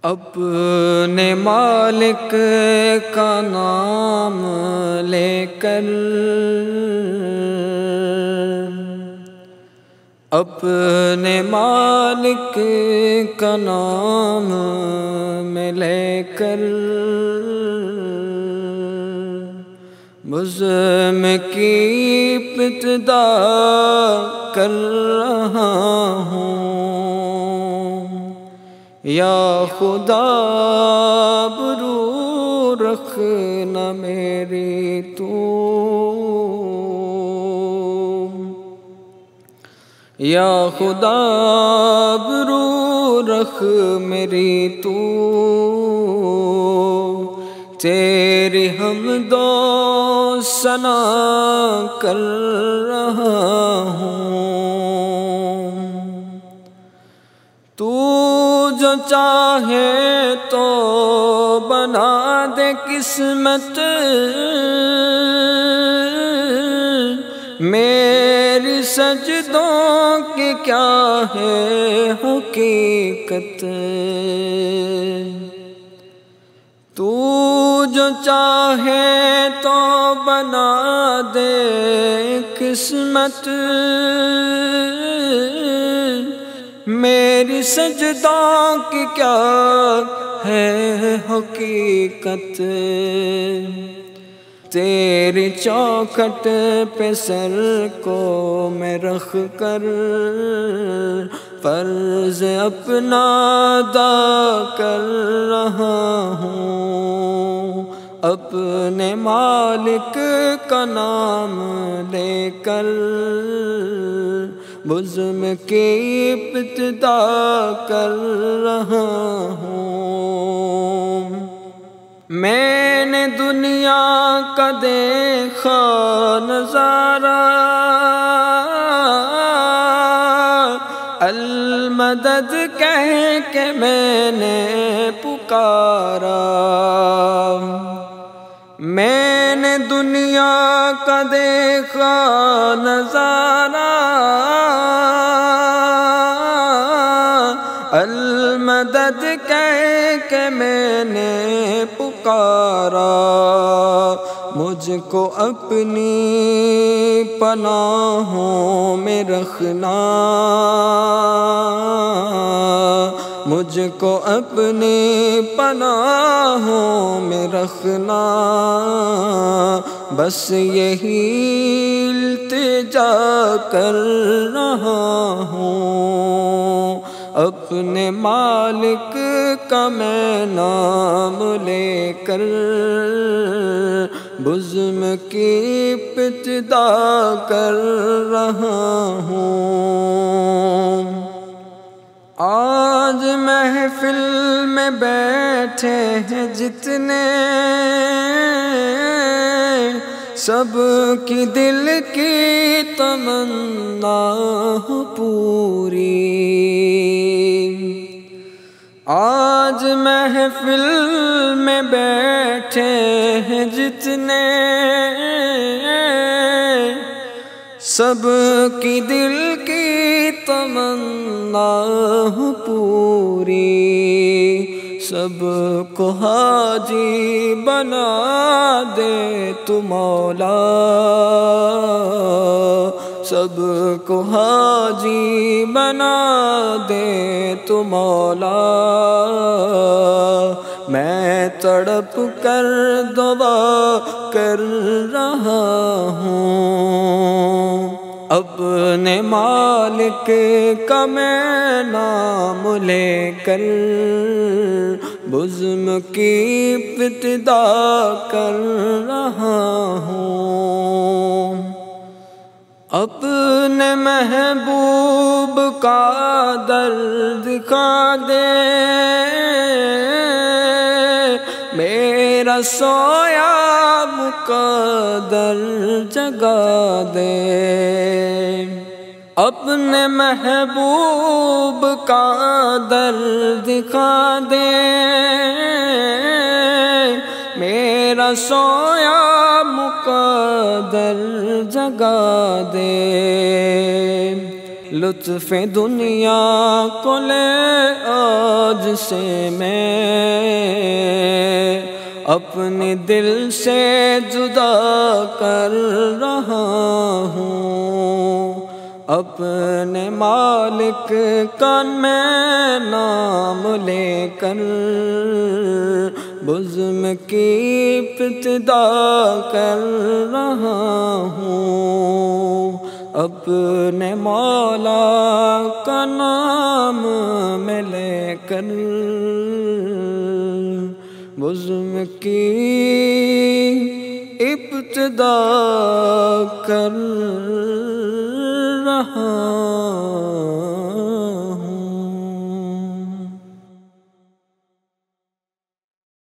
اپنے مالک کا نام لے کر، اپنے مالک کا نام میں لے کر، بزم کی ابتدا کر رہا ہوں۔ یا خدا آبرو رکھنا میری تو، یا خدا آبرو رکھ میری تو، تیری حمد و ثنا کر رہا ہوں۔ تو جو چاہے تو بنا دے قسمت، میری سجدوں کی کیا ہے حقیقت۔ تو جو چاہے تو بنا دے قسمت، میری سجدوں کی کیا ہے حقیقت۔ تیری چوکھٹ پہ سر کو میں رکھ کر، فرض اپنا ادا کر رہا ہوں۔ اپنے مالک کا نام لے کر، بزم کی ابتدا کر رہا ہوں۔ میں نے دنیا کا دیکھا نظارہ، المدد کہہ کے میں نے پکارا۔ میں نے دنیا کا دیکھا نظارہ، المدد کہہ کے میں نے پکارا۔ مجھ کو اپنی پناہوں میں رکھنا، مجھ کو اپنی پناہوں میں رکھنا، بس یہی التجا کر رہا ہوں۔ اپنے مالک کا میں نام لے کر، بزم کی ابتدا کر رہا ہوں۔ آج محفل میں بیٹھے ہیں جتنے، سب کی دل کی تمنا پوری۔ آج محفل میں بیٹھے ہیں جتنے، سب کی دل کی تمنا پوری۔ سب کو حاجی بنا دے تو مولا، سب کو حاجی بنا دے تو مولا۔ میں تڑپ کر دعا کر رہا ہوں۔ اپنے مالک کا میں نام لے کر، بزم کی ابتدا کر رہا ہوں۔ اپنے محبوب کا درد دکھا دے، میرا سویا مقدر جگا دے۔ اپنے محبوب کا درد دکھا دے، میرا سویا مقدر جگا دے۔ لطف دنیا کو لے آج سے میں اپنے دل سے جدا کر رہا ہوں، اپنے مالک کا میں نام لے کر بزم کی ابتدا کر رہا ہوں، اپنے مولا کا نام میں لے کر بزم کی ابتدا کر رہا